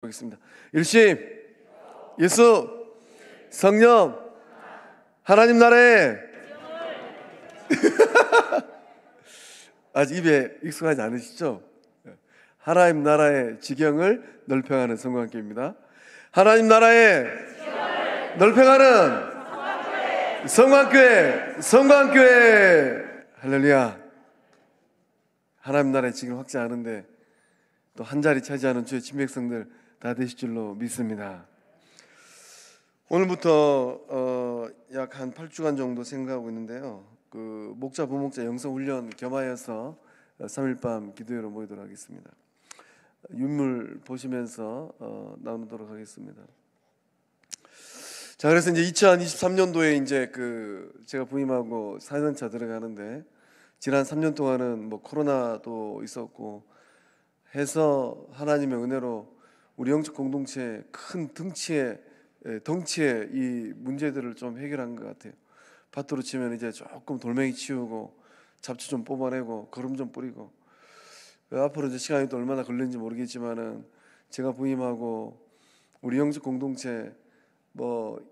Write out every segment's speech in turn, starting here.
보겠습니다. 일심, 예수, 성령, 하나님 나라에 아직 입에 익숙하지 않으시죠? 하나님 나라의 지경을 넓혀가는 성광교회입니다. 하나님 나라의 넓혀가는 성광교회. 할렐루야. 하나님 나라의 지경을 확장하는데 또 한 자리 차지하는 주의 친백성들 다 되실 줄로 믿습니다. 오늘부터 약 한 8주간 정도 생각하고 있는데요. 그 목자 부목자 영성훈련 겸하여서 3일 밤 기도회로 모이도록 하겠습니다. 윤물 보시면서 나누도록 하겠습니다. 자, 그래서 이제 2023년도에 이제 제가 부임하고 4년차 들어가는데, 지난 3년 동안은 뭐 코로나도 있었고 해서 하나님의 은혜로 우리 영적 공동체의 큰 덩치의 이 문제들을 좀 해결한 것 같아요. 밭으로 치면 이제 조금 돌멩이 치우고 잡초 좀 뽑아내고 거름 좀 뿌리고, 앞으로 이제 시간이 또 얼마나 걸리는지 모르겠지만은 제가 부임하고 우리 영적 공동체 뭐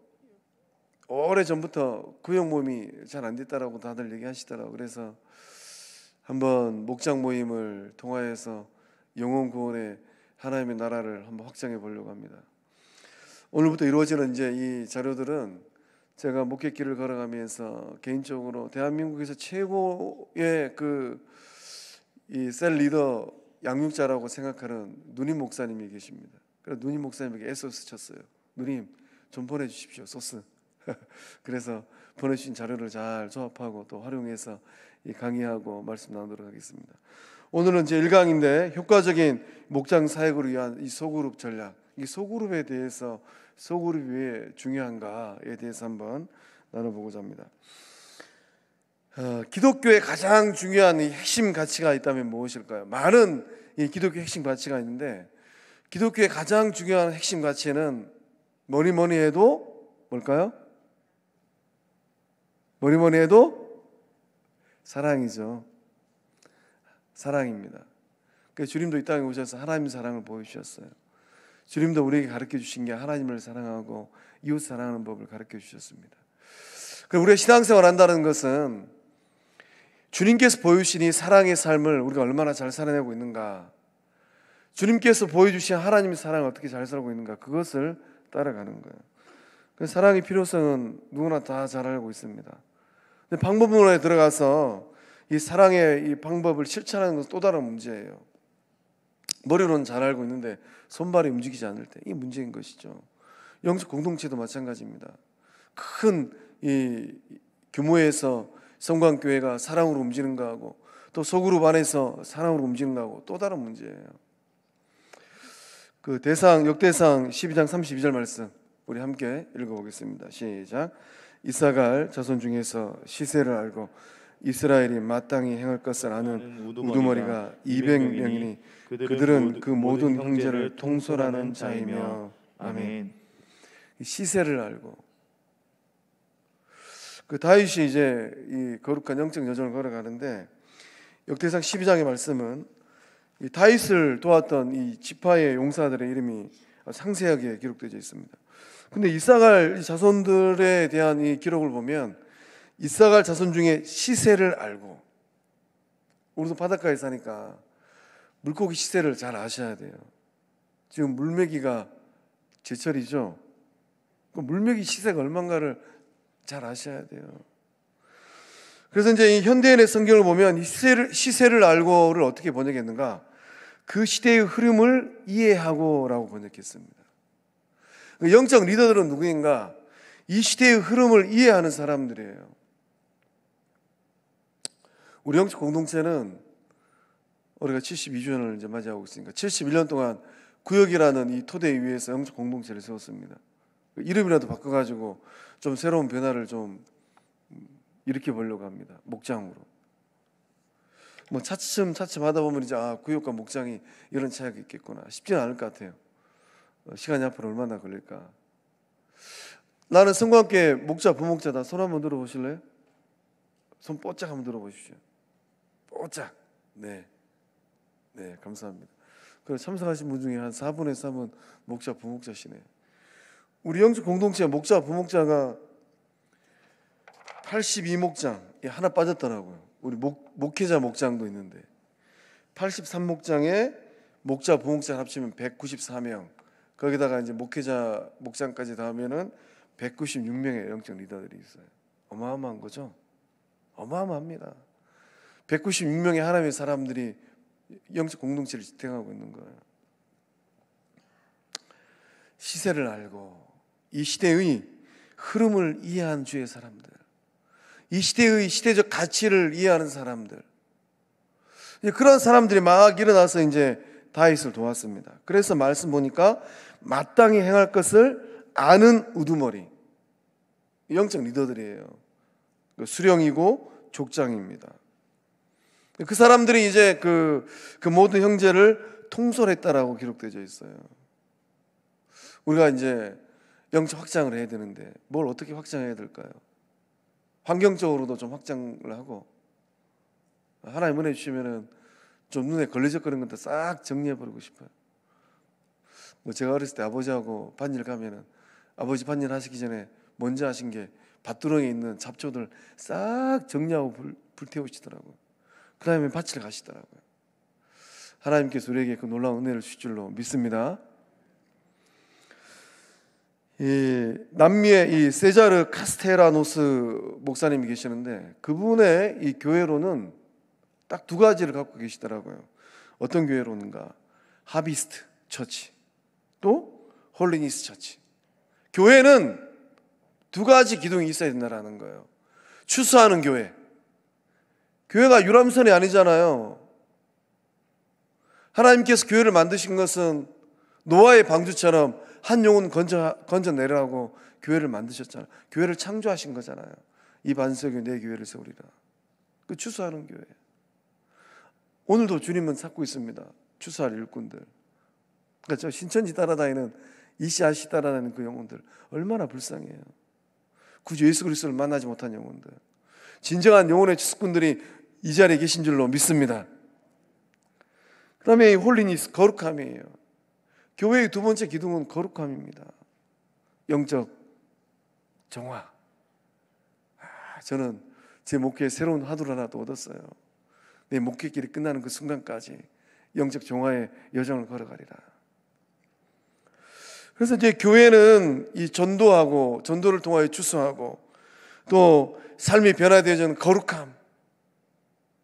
오래 전부터 구역 모임이 잘 안 됐다라고 다들 얘기하시더라고요. 그래서 한번 목장 모임을 통하여서 영혼 구원의 하나님의 나라를 한번 확장해 보려고 합니다. 오늘부터 이루어지는 이제 이 자료들은 제가 목회길을 걸어가면서 개인적으로 대한민국에서 최고의 이 셀 리더 양육자라고 생각하는 누님 목사님이 계십니다. 그래서 누님 목사님에게 SOS 쳤어요. 누님 좀 보내주십시오, 소스. 그래서 보내주신 자료를 잘 조합하고 또 활용해서 이 강의하고 말씀 나누도록 하겠습니다. 오늘은 제 1강인데 효과적인 목장 사역을 위한 이 소그룹 전략, 이 소그룹에 대해서, 소그룹이 왜 중요한가에 대해서 한번 나눠보고자 합니다. 기독교의 가장 중요한 이 핵심 가치가 있다면 무엇일까요? 많은 이 기독교 핵심 가치가 있는데, 기독교의 가장 중요한 핵심 가치는 뭐니 해도 뭘까요? 뭐니 해도 사랑이죠. 사랑입니다. 그래서 주님도 이 땅에 오셔서 하나님의 사랑을 보여주셨어요. 주님도 우리에게 가르쳐 주신 게 하나님을 사랑하고 이웃 사랑하는 법을 가르쳐 주셨습니다. 그럼 우리가 신앙생활 한다는 것은 주님께서 보여주신 이 사랑의 삶을 우리가 얼마나 잘 살아내고 있는가, 주님께서 보여주신 하나님의 사랑을 어떻게 잘 살고 있는가, 그것을 따라가는 거예요. 그 사랑의 필요성은 누구나 다 잘 알고 있습니다. 근데 방법론에 들어가서 이 사랑의 이 방법을 실천하는 것은 또 다른 문제예요. 머리로는 잘 알고 있는데 손발이 움직이지 않을 때, 이 문제인 것이죠. 영적 공동체도 마찬가지입니다. 큰 이 규모에서 성광교회가 사랑으로 움직이는 거하고 또 소그룹 안에서 사랑으로 움직이는 거하고 또 다른 문제예요. 역대상 12장 32절 말씀 우리 함께 읽어보겠습니다. 시작. 이사갈 자손 중에서 시세를 알고 이스라엘이 마땅히 행할 것을 아는 우두머리가 200명이니 그들은 그 모든 형제를 통솔하는 자이며. 아멘. 시세를 알고, 다윗이 이제 이 거룩한 영적 여정을 걸어가는데, 역대상 12장의 말씀은 이 다윗을 도왔던 이 지파의 용사들의 이름이 상세하게 기록되어 있습니다. 근데 이사갈 자손들에 대한 이 기록을 보면 이사갈 자손 중에 시세를 알고, 우리도 바닷가에 사니까 물고기 시세를 잘 아셔야 돼요. 지금 물메기가 제철이죠. 그 물메기 시세가 얼마인가를 잘 아셔야 돼요. 그래서 이제 이 현대인의 성경을 보면 이 시세를 알고를 어떻게 번역했는가? 그 시대의 흐름을 이해하고라고 번역했습니다. 영적 리더들은 누구인가? 이 시대의 흐름을 이해하는 사람들이에요. 우리 영적 공동체는 우리가 72주년을 이제 맞이하고 있으니까 71년 동안 구역이라는 이 토대 위에서 영적 공동체를 세웠습니다. 이름이라도 바꿔가지고 좀 새로운 변화를 좀 일으켜 보려고 합니다. 목장으로. 뭐 차츰 하다 보면 이제 구역과 목장이 이런 차이가 있겠구나 싶지는 않을 것 같아요. 시간이 앞으로 얼마나 걸릴까. 나는 성광교회 목자 부목자다. 손 한번 들어보실래요? 손 뽀짝 한번 들어보십시오. 뽀짝. 네, 감사합니다. 그 참석하신 분 중에 한 4분의 3은 목자 부목자시네요. 우리 영적 공동체 목자 부목자가 82목장 하나 빠졌더라고요. 우리 목회자 목장도 있는데 83목장에 목자 부목자 합치면 194명, 거기다가 이제 목회자 목장까지 더하면은 196명의 영적 리더들이 있어요. 어마어마한 거죠. 어마어마합니다. 196명의 하나님의 사람들이 영적 공동체를 지탱하고 있는 거예요. 시세를 알고 이 시대의 흐름을 이해한 주의 사람들, 이 시대의 시대적 가치를 이해하는 사람들, 그런 사람들이 막 일어나서 이제 다윗을 도왔습니다. 그래서 말씀 보니까 마땅히 행할 것을 아는 우두머리, 영적 리더들이에요. 수령이고 족장입니다. 그 사람들이 이제 그 모든 형제를 통솔했다라고 기록되어 있어요. 우리가 이제 영적 확장을 해야 되는데 뭘 어떻게 확장해야 될까요? 환경적으로도 좀 확장을 하고, 하나님 은혜 주시면은 좀 눈에 걸리적거리는 것도 싹 정리해버리고 싶어요. 제가 어렸을 때 아버지하고 밭일 가면은 아버지 밭일 하시기 전에 먼저 하신 게 밭두렁에 있는 잡초들 싹 정리하고 불태우시더라고요. 그 다음에 밭을 가시더라고요. 하나님께서 우리에게 그 놀라운 은혜를 주실 줄로 믿습니다. 이 남미의 이 세자르 카스테라노스 목사님이 계시는데 그분의 이 교회로는 딱 두 가지를 갖고 계시더라고요. 어떤 교회로는가? 하비스트 처치, 또 홀리니스 처치. 교회는 두 가지 기둥이 있어야 된다라는 거예요. 추수하는 교회. 교회가 유람선이 아니잖아요. 하나님께서 교회를 만드신 것은 노아의 방주처럼 한 영혼 건져내라고 교회를 만드셨잖아요. 교회를 창조하신 거잖아요. 이 반석에 내 교회를 세우리라. 그 추수하는 교회. 오늘도 주님은 찾고 있습니다. 추수할 일꾼들. 그러니까 저 신천지 따라다니는 이씨아씨 따라다니는 그 영혼들 얼마나 불쌍해요. 구주 예수 그리스도를 만나지 못한 영혼들. 진정한 영혼의 추수꾼들이 이 자리에 계신 줄로 믿습니다. 그 다음에 홀리니스, 거룩함이에요. 교회의 두 번째 기둥은 거룩함입니다. 영적 정화. 저는 제 목회에 새로운 화두를 하나 또 얻었어요. 내 목회길이 끝나는 그 순간까지 영적 정화의 여정을 걸어가리라. 그래서 이제 교회는 이 전도하고 전도를 통하여 추수하고 또 삶이 변화되어지는 거룩함.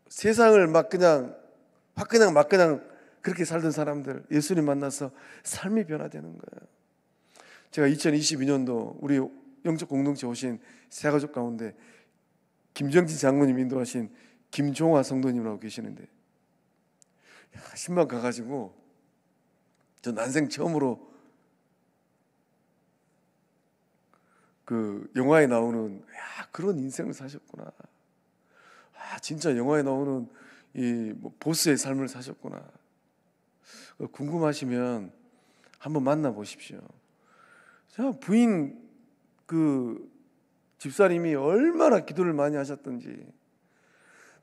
세상을 막 그냥 그렇게 살던 사람들 예수님 만나서 삶이 변화되는 거예요. 제가 2022년도 우리 영적 공동체 오신 세 가족 가운데 김정진 장로님 인도하신 김종화 성도님이라고 계시는데 신방 가가지고 저 난생 처음으로 그 영화에 나오는 그런 인생을 사셨구나. 진짜 영화에 나오는 이 보스의 삶을 사셨구나. 궁금하시면 한번 만나보십시오. 자, 부인 그 집사님이 얼마나 기도를 많이 하셨던지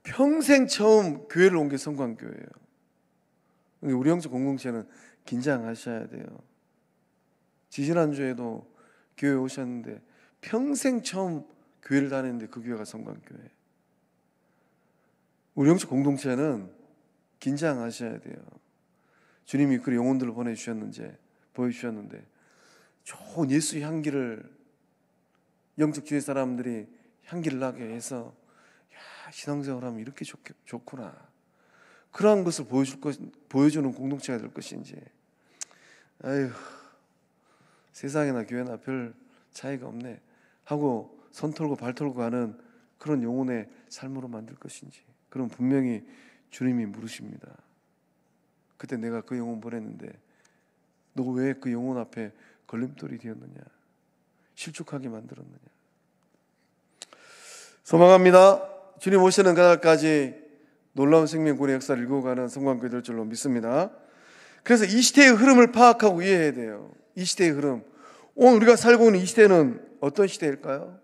평생 처음 교회를 온 게 성광교회예요. 우리 영적 공동체는 긴장하셔야 돼요. 지지난주에도 교회 오셨는데 평생 처음 교회를 다녔는데 그 교회가 성광교회. 우리 영적 공동체는 긴장하셔야 돼요. 주님이 그 영혼들을 보여주셨는데 좋은 예수의 향기를 영적 주의 사람들이 향기를 나게 해서 신앙생활 하면 이렇게 좋구나. 그러한 것을 보여주는 공동체가 될 것인지. 세상이나 교회나 별 차이가 없네 하고 손 털고 발 털고 가는 그런 영혼의 삶으로 만들 것인지. 그럼 분명히 주님이 물으십니다. 그때 내가 그 영혼 보냈는데 너 왜 그 영혼 앞에 걸림돌이 되었느냐, 실족하게 만들었느냐. 소망합니다. 주님 오시는 그날까지 놀라운 생명권의 역사를 읽어가는 성광교회 될 줄로 믿습니다. 그래서 이 시대의 흐름을 파악하고 이해해야 돼요. 이 시대의 흐름. 오늘 우리가 살고 있는 이 시대는 어떤 시대일까요?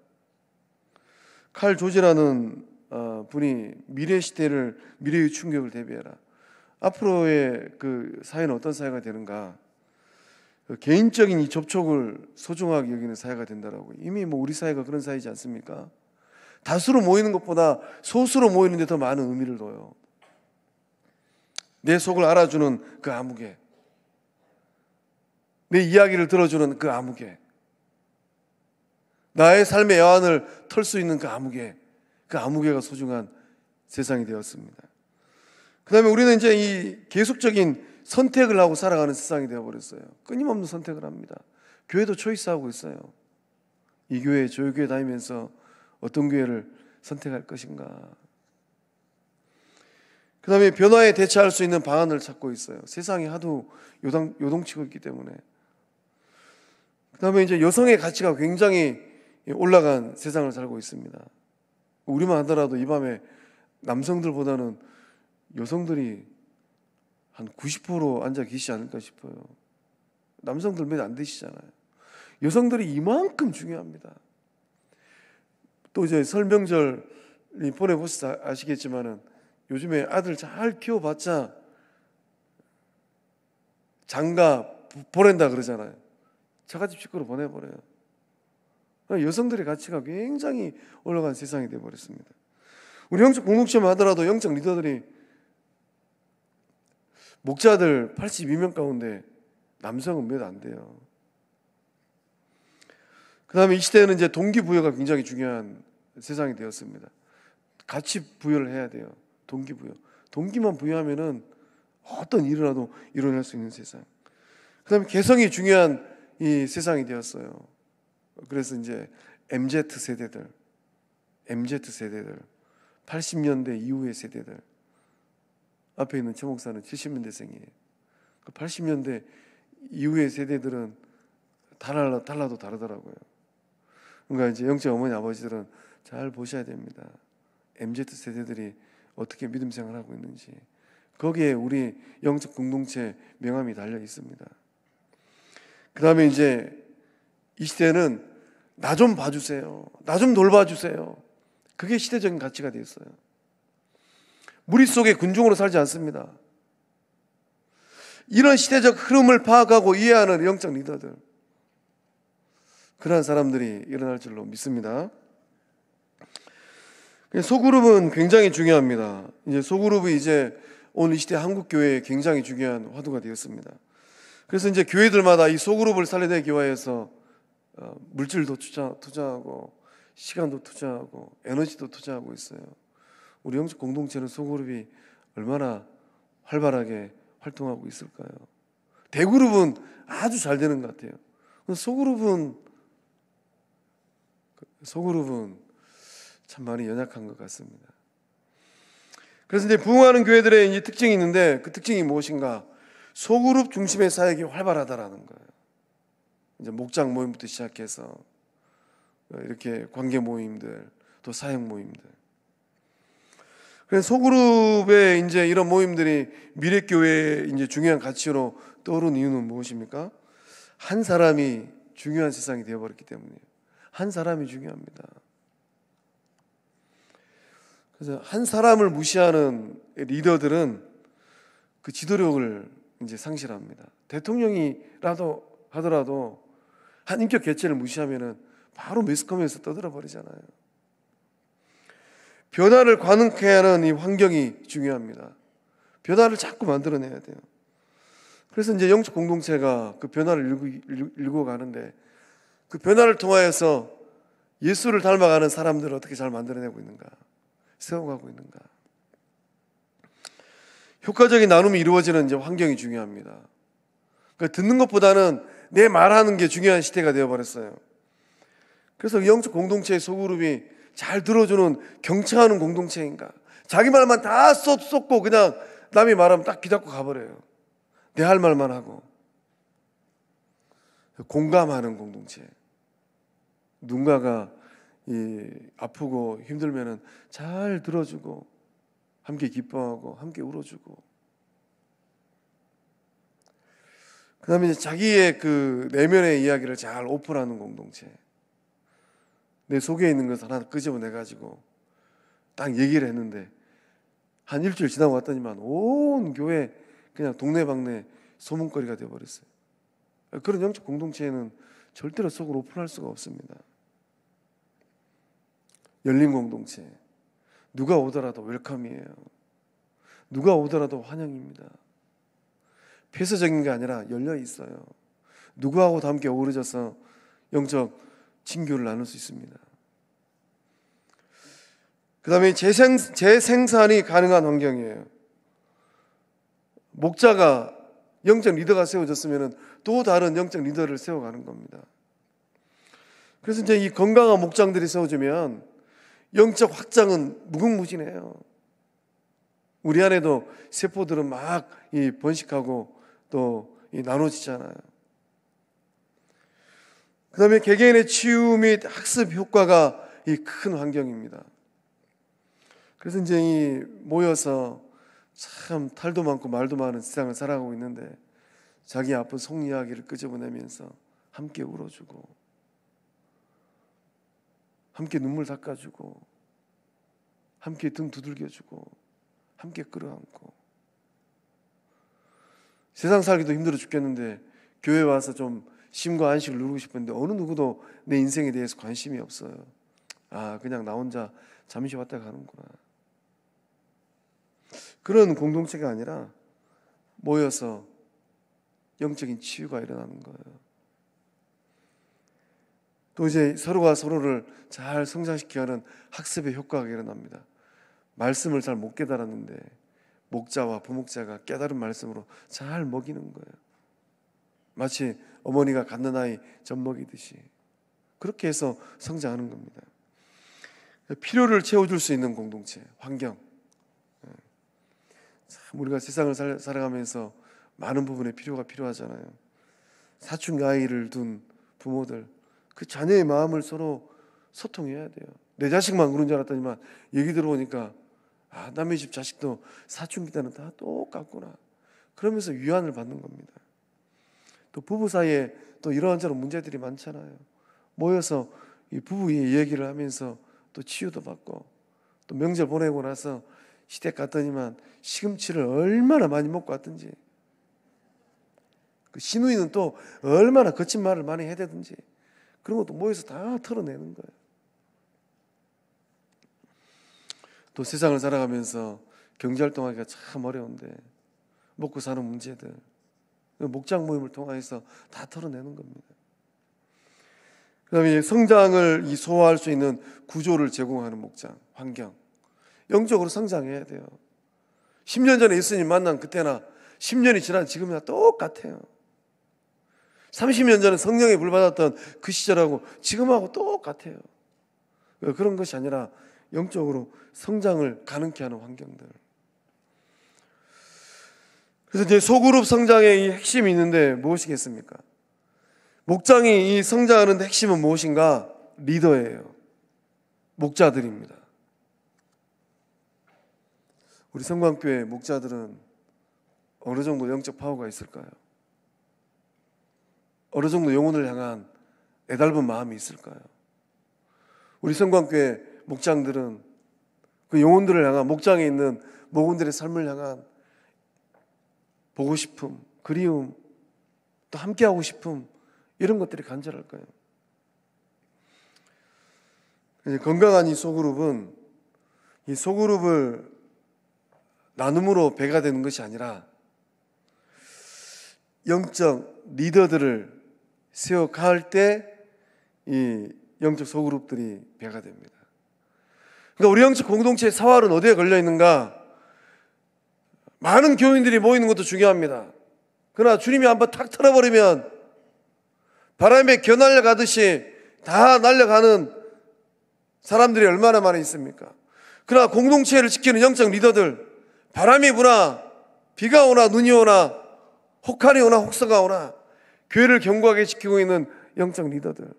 칼 조지라는 분이 미래의 충격을 대비해라. 앞으로의 그 사회는 어떤 사회가 되는가? 개인적인 이 접촉을 소중하게 여기는 사회가 된다라고. 이미 뭐 우리 사회가 그런 사회지 않습니까? 다수로 모이는 것보다 소수로 모이는 데 더 많은 의미를 둬요. 내 속을 알아주는 그 아무개, 내 이야기를 들어주는 그 아무개, 나의 삶의 야한을 털 수 있는 그 아무개가 소중한 세상이 되었습니다. 그 다음에 우리는 이제 이 계속적인 선택을 하고 살아가는 세상이 되어버렸어요. 끊임없는 선택을 합니다. 교회도 초이스하고 있어요. 이 교회, 저 교회 다니면서 어떤 교회를 선택할 것인가. 그 다음에 변화에 대처할 수 있는 방안을 찾고 있어요. 세상이 하도 요동치고 있기 때문에. 그 다음에 이제 여성의 가치가 굉장히 올라간 세상을 살고 있습니다. 우리만 하더라도 이 밤에 남성들보다는 여성들이 한 90% 앉아 계시지 않을까 싶어요. 남성들 몇 안 되시잖아요. 여성들이 이만큼 중요합니다. 또 이제 설 명절이 보내보셔서 아시겠지만은 요즘에 아들 잘 키워봤자 장가 보낸다 그러잖아요. 처갓집 식구로 보내버려요. 여성들의 가치가 굉장히 올라간 세상이 되어버렸습니다. 우리 영적 공동체만 하더라도 영적 리더들이 목자들 82명 가운데 남성은 몇 안 돼요. 그 다음에 이 시대에는 이제 동기부여가 굉장히 중요한 세상이 되었습니다. 같이 부여를 해야 돼요. 동기부여. 동기만 부여하면은 어떤 일이라도 이뤄낼 수 있는 세상. 그 다음에 개성이 중요한 이 세상이 되었어요. 그래서 이제 MZ세대들, 80년대 이후의 세대들. 앞에 있는 최 목사는 70년대생이에요. 그 80년대 이후의 세대들은 달라도 다르더라고요. 그러니까 이제 영적 어머니 아버지들은 잘 보셔야 됩니다. MZ세대들이 어떻게 믿음 생활하고 있는지. 거기에 우리 영적 공동체 명함이 달려 있습니다. 그 다음에 이제 이 시대는 나 좀 봐주세요. 나 좀 돌봐주세요. 그게 시대적인 가치가 되어 있어요. 무리 속의 군중으로 살지 않습니다. 이런 시대적 흐름을 파악하고 이해하는 영적 리더들, 그러한 사람들이 일어날 줄로 믿습니다. 소그룹은 굉장히 중요합니다. 이제 소그룹이 이제 오늘 이 시대 한국 교회에 굉장히 중요한 화두가 되었습니다. 그래서 이제 교회들마다 이 소그룹을 살려내기 위해서 물질도 투자하고 시간도 투자하고 에너지도 투자하고 있어요. 우리 영적 공동체는 소그룹이 얼마나 활발하게 활동하고 있을까요? 대그룹은 아주 잘 되는 것 같아요. 소그룹은 참 많이 연약한 것 같습니다. 그래서 이제 부흥하는 교회들의 이제 특징이 있는데 그 특징이 무엇인가? 소그룹 중심의 사역이 활발하다라는 거예요. 이제 목장 모임부터 시작해서 이렇게 관계 모임들, 또 사역 모임들. 그래서 소그룹의 이제 이런 모임들이 미래교회의 이제 중요한 가치로 떠오른 이유는 무엇입니까? 한 사람이 중요한 세상이 되어버렸기 때문이에요. 한 사람이 중요합니다. 그래서 한 사람을 무시하는 리더들은 그 지도력을 이제 상실합니다. 대통령이라도 하더라도 한 인격 개체를 무시하면은 바로 매스컴에서 떠들어 버리잖아요. 변화를 가능케 하는 이 환경이 중요합니다. 변화를 자꾸 만들어내야 돼요. 그래서 이제 영적 공동체가 그 변화를 일구 가는데 그 변화를 통하여서 예수를 닮아가는 사람들을 어떻게 잘 만들어내고 있는가, 세워가고 있는가. 효과적인 나눔이 이루어지는 이제 환경이 중요합니다. 그러니까 듣는 것보다는 내 말하는 게 중요한 시대가 되어버렸어요. 그래서 영적 공동체의 소그룹이 잘 들어주는 경청하는 공동체인가? 자기 말만 다 쏟고 그냥 남이 말하면 딱 귀닫고 가버려요. 내 할 말만 하고. 공감하는 공동체. 누군가가 아프고 힘들면은 잘 들어주고 함께 기뻐하고 함께 울어주고. 그 다음에 이제 자기의 그 내면의 이야기를 잘 오픈하는 공동체. 내 속에 있는 것을 하나 끄집어내가지고 딱 얘기를 했는데 한 일주일 지나고 왔더니만 온 교회 그냥 동네방네 소문거리가 되어버렸어요. 그런 영적 공동체에는 절대로 속을 오픈할 수가 없습니다. 열린 공동체, 누가 오더라도 웰컴이에요. 누가 오더라도 환영입니다. 폐쇄적인 게 아니라 열려 있어요. 누구하고도 함께 어우러져서 영적 친교를 나눌 수 있습니다. 그 다음에 재생산이 가능한 환경이에요. 목자가 영적 리더가 세워졌으면 또 다른 영적 리더를 세워가는 겁니다. 그래서 이제 이 건강한 목장들이 세워지면 영적 확장은 무궁무진해요. 우리 안에도 세포들은 막 번식하고 또 나눠지잖아요. 그 다음에 개개인의 치유 및 학습 효과가 큰 환경입니다. 그래서 이제 모여서 참 탈도 많고 말도 많은 세상을 살아가고 있는데 자기 아픈 속 이야기를 끄집어내면서 함께 울어주고 함께 눈물 닦아주고 함께 등 두들겨주고 함께 끌어안고 세상 살기도 힘들어 죽겠는데 교회 와서 좀 쉼과 안식을 누리고 싶은데 어느 누구도 내 인생에 대해서 관심이 없어요. 그냥 나 혼자 잠시 왔다 가는구나. 그런 공동체가 아니라 모여서 영적인 치유가 일어나는 거예요. 또 이제 서로가 서로를 잘 성장시키는 학습의 효과가 일어납니다. 말씀을 잘 못 깨달았는데 목자와 부목자가 깨달은 말씀으로 잘 먹이는 거예요. 마치 어머니가 갖는 아이 젖 먹이듯이 그렇게 해서 성장하는 겁니다. 필요를 채워줄 수 있는 공동체, 환경. 참 우리가 세상을 살아가면서 많은 부분에 필요가 필요하잖아요. 사춘기 아이를 둔 부모들, 그 자녀의 마음을 서로 소통해야 돼요. 내 자식만 그런 줄 알았더니만 얘기 들어보니까 남의 집 자식도 사춘기 때는 다 똑같구나. 그러면서 위안을 받는 겁니다. 또 부부 사이에 또 이런저런 문제들이 많잖아요. 모여서 이 부부의 얘기를 하면서 또 치유도 받고 또 명절 보내고 나서 시댁 갔더니만 시금치를 얼마나 많이 먹고 왔든지 그 시누이는 또 얼마나 거친 말을 많이 해대든지 그런 것도 모여서 다 털어내는 거예요. 또 세상을 살아가면서 경제활동하기가 참 어려운데 먹고 사는 문제들 목장 모임을 통해서 다 털어내는 겁니다. 그 다음에 성장을 소화할 수 있는 구조를 제공하는 목장, 환경. 영적으로 성장해야 돼요. 10년 전에 예수님 만난 그때나 10년이 지난 지금이나 똑같아요. 30년 전에 성령의 불 받았던 그 시절하고 지금하고 똑같아요. 그런 것이 아니라 영적으로 성장을 가능케 하는 환경들. 그래서 이제 소그룹 성장의 이 핵심이 있는데 무엇이겠습니까? 목장이 이 성장하는 핵심은 무엇인가? 리더예요. 목자들입니다. 우리 성광교회 목자들은 어느 정도 영적 파워가 있을까요? 어느 정도 영혼을 향한 애달픈 마음이 있을까요? 우리 성광교회 목장들은 그 영혼들을 향한 목장에 있는 목원들의 삶을 향한 보고 싶음, 그리움, 또 함께하고 싶음 이런 것들이 간절할까요? 건강한 이 소그룹은 이 소그룹을 나눔으로 배가 되는 것이 아니라 영적 리더들을 세워갈 때 이 영적 소그룹들이 배가 됩니다. 그러니까 우리 영적 공동체의 사활은 어디에 걸려 있는가? 많은 교인들이 모이는 것도 중요합니다. 그러나 주님이 한번 탁 털어버리면 바람에 겨날려가듯이 다 날려가는 사람들이 얼마나 많이 있습니까? 그러나 공동체를 지키는 영적 리더들, 바람이 부나 비가 오나 눈이 오나 혹한이 오나 혹서가 오나 교회를 견고하게 지키고 있는 영적 리더들,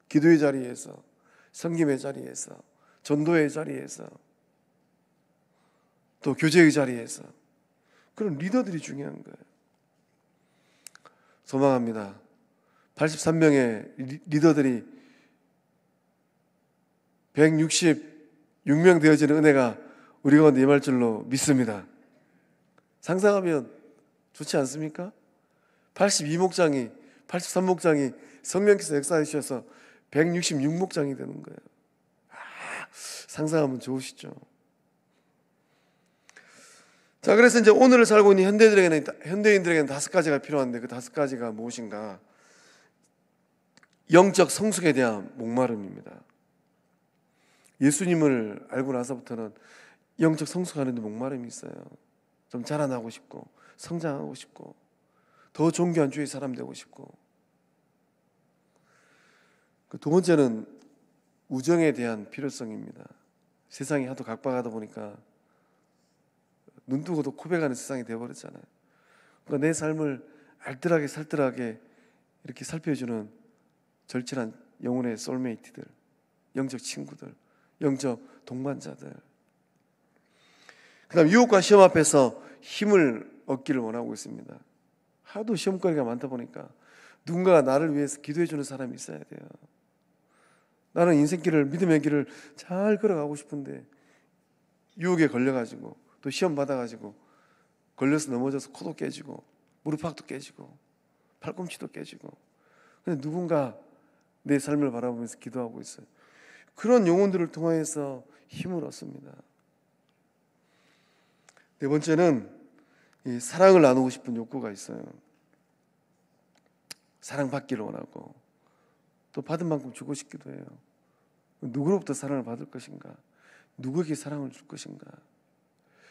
기도의 자리에서, 섬김의 자리에서, 전도의 자리에서, 또 교제의 자리에서 그런 리더들이 중요한 거예요. 소망합니다. 83명의 리더들이 166명 되어지는 은혜가 우리 가운데 임할 줄로 믿습니다. 상상하면 좋지 않습니까? 82목장이 83목장이 성령께서 역사해 주셔서 166목장이 되는 거예요. 상상하면 좋으시죠? 자, 그래서 이제 오늘을 살고 있는 현대인들에게는 5가지가 필요한데 그 5가지가 무엇인가? 영적 성숙에 대한 목마름입니다. 예수님을 알고 나서부터는 영적 성숙하는 데 목마름이 있어요. 좀 자라나고 싶고 성장하고 싶고 더 존귀한 주의 사람 되고 싶고. 두 번째는 우정에 대한 필요성입니다. 세상이 하도 각박하다 보니까 눈 뜨고도 코백하는 세상이 되어버렸잖아요. 그러니까 내 삶을 알뜰하게 살뜰하게 이렇게 살펴주는 절친한 영혼의 소울메이트들, 영적 친구들, 영적 동반자들. 그 다음 유혹과 시험 앞에서 힘을 얻기를 원하고 있습니다. 하도 시험거리가 많다 보니까 누군가가 나를 위해서 기도해 주는 사람이 있어야 돼요. 나는 인생길을, 믿음의 길을 잘 걸어가고 싶은데 유혹에 걸려가지고 또 시험 받아가지고 걸려서 넘어져서 코도 깨지고 무릎팍도 깨지고 팔꿈치도 깨지고, 근데 누군가 내 삶을 바라보면서 기도하고 있어요. 그런 영혼들을 통하여서 힘을 얻습니다. 네 번째는 이 사랑을 나누고 싶은 욕구가 있어요. 사랑받기를 원하고 또 받은 만큼 주고 싶기도 해요. 누구로부터 사랑을 받을 것인가? 누구에게 사랑을 줄 것인가?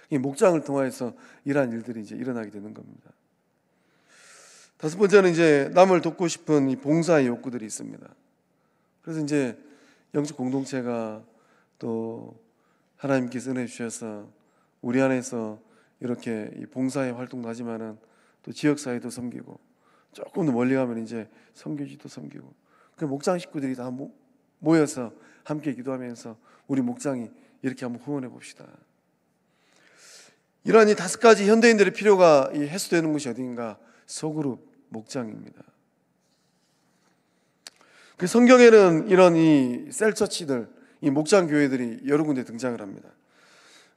이 목장을 통하여서 이러한 일들이 이제 일어나게 되는 겁니다. 5번째는 이제 남을 돕고 싶은 이 봉사의 욕구들이 있습니다. 그래서 이제 영적 공동체가 또 하나님께서 은혜 주셔서 우리 안에서 이렇게 이 봉사의 활동도 하지만은 또 지역사회도 섬기고 조금 더 멀리 가면 이제 선교지도 섬기고, 그 목장 식구들이 다 모여서 함께 기도하면서 우리 목장이 이렇게 한번 후원해 봅시다. 이러한 이 5가지 현대인들의 필요가 해소되는 곳이 어딘가? 소그룹 목장입니다. 그 성경에는 이런 이 셀처치들, 이 목장 교회들이 여러 군데 등장을 합니다.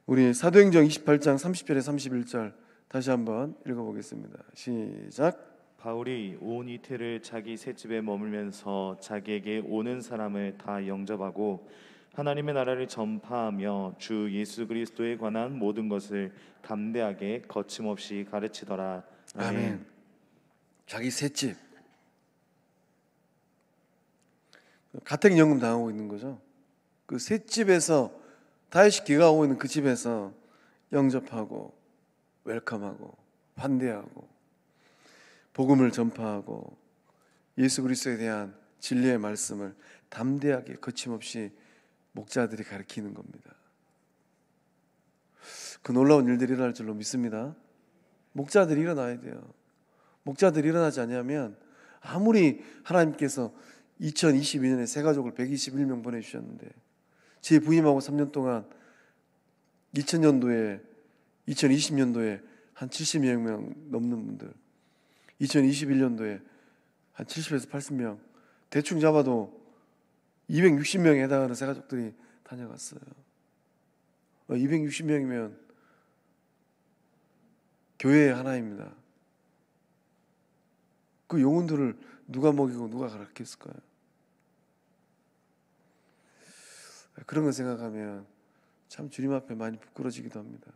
우리 사도행전 28장 30절에 31절 다시 한번 읽어보겠습니다. 시작. 바울이 온 이틀을 자기 셋집에 머물면서 자기에게 오는 사람을 다 영접하고 하나님의 나라를 전파하며 주 예수 그리스도에 관한 모든 것을 담대하게 거침없이 가르치더라. 아멘. 자기 셋집, 가택연금 당하고 있는 거죠. 그 셋집에서 다윗이 기가 오고 있는 그 집에서 영접하고 웰컴하고 환대하고 복음을 전파하고 예수 그리스도에 대한 진리의 말씀을 담대하게 거침없이 목자들이 가르치는 겁니다. 그 놀라운 일들이 일어날 줄로 믿습니다. 목자들이 일어나야 돼요. 목자들이 일어나지 않으면 아무리 하나님께서 2022년에 새가족을 121명 보내주셨는데 제 부임하고 3년 동안 2000년도에 2020년도에 한 70여 명 넘는 분들, 2021년도에 한 70에서 80명, 대충 잡아도 260명에 해당하는 새가족들이 다녀갔어요. 260명이면 교회의 하나입니다. 그 영혼들을 누가 먹이고 누가 가르쳤을까요? 그런 거 생각하면 참 주님 앞에 많이 부끄러지기도 합니다.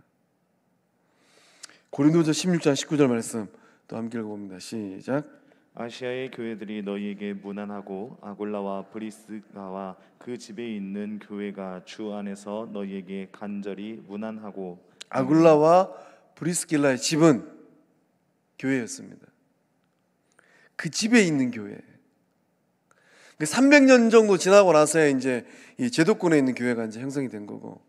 고린도서 16장 19절 말씀 또 함께 읽어봅니다. 시작. 아시아의 교회들이 너희에게 문안하고 아굴라와 브리스가와 그 집에 있는 교회가 주 안에서 너희에게 간절히 문안하고. 아굴라와 브리스길라의 집은 교회였습니다. 그 집에 있는 교회. 300년 정도 지나고 나서야 이제 이 제도권에 있는 교회가 이제 형성이 된 거고,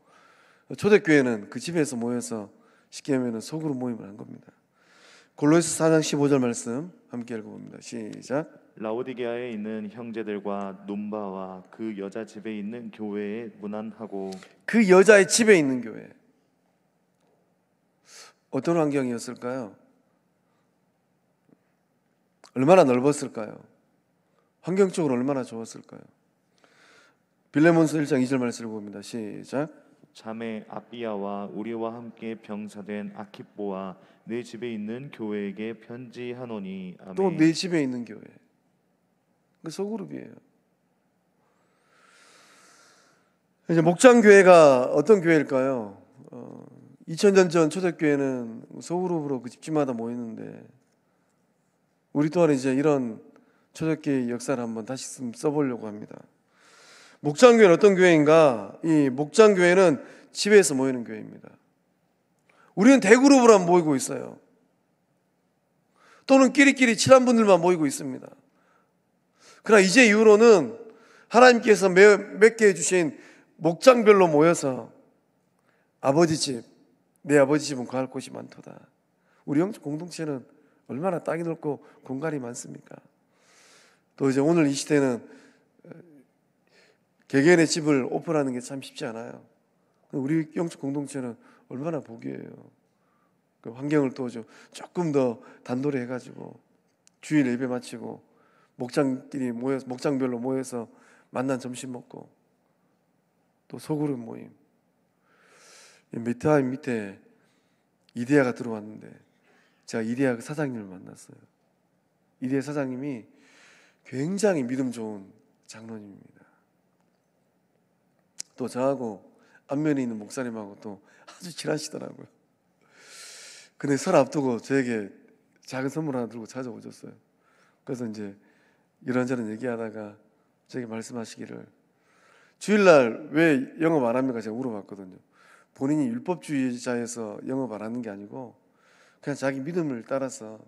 초대교회는 그 집에서 모여서 쉽게 하면 소그룹 모임을 한 겁니다. 골로새 4장 15절 말씀 함께 읽어봅니다. 시작. 라오디게아에 있는 형제들과 num바와 그 여자 집에 있는 교회에 문안하고. 그 여자의 집에 있는 교회. 어떤 환경이었을까요? 얼마나 넓었을까요? 환경적으로 얼마나 좋았을까요? 빌레몬서 1장 2절 말씀을 봅니다. 시작. 자매 아비야와 우리와 함께 병사된 아키뽀와 내 집에 있는 교회에게 편지하노니. 아멘. 또 내 집에 있는 교회. 그 소그룹이에요. 이제 목장교회가 어떤 교회일까요? 2000년 전 초대교회는 소그룹으로 그 집집마다 모였는데, 우리 또한 이제 이런 초대교회의 역사를 한번 다시 써보려고 합니다. 목장교회는 어떤 교회인가? 이 목장교회는 집에서 모이는 교회입니다. 우리는 대그룹으로 모이고 있어요. 또는 끼리끼리 친한 분들만 모이고 있습니다. 그러나 이제 이후로는 하나님께서 맺게 해주신 목장별로 모여서 아버지 집, 내 아버지 집은 거할 곳이 많도다. 우리 영적 공동체는 얼마나 땅이 넓고 공간이 많습니까? 또 이제 오늘 이 시대는 개개인의 집을 오픈하는 게 참 쉽지 않아요. 우리 영적 공동체는 얼마나 복이에요. 그 환경을 또 조금 더 단돌이 해가지고 주일 예배 마치고 목장끼리 모여서, 목장별로 모여서 만난 점심 먹고, 또 소그룹 모임. 밑에 이데아가 들어왔는데 제가 이데아 사장님을 만났어요. 이데아 사장님이 굉장히 믿음 좋은 장로님입니다. 또 저하고 앞면에 있는 목사님하고 또 아주 친하시더라고요. 근데 설 앞두고 저에게 작은 선물 하나 들고 찾아오셨어요. 그래서 이제 이런저런 얘기하다가 저에게 말씀하시기를, 주일날 왜 영업 안 합니까? 제가 물어봤거든요. 본인이 율법주의자에서 영업 안 하는 게 아니고 그냥 자기 믿음을 따라서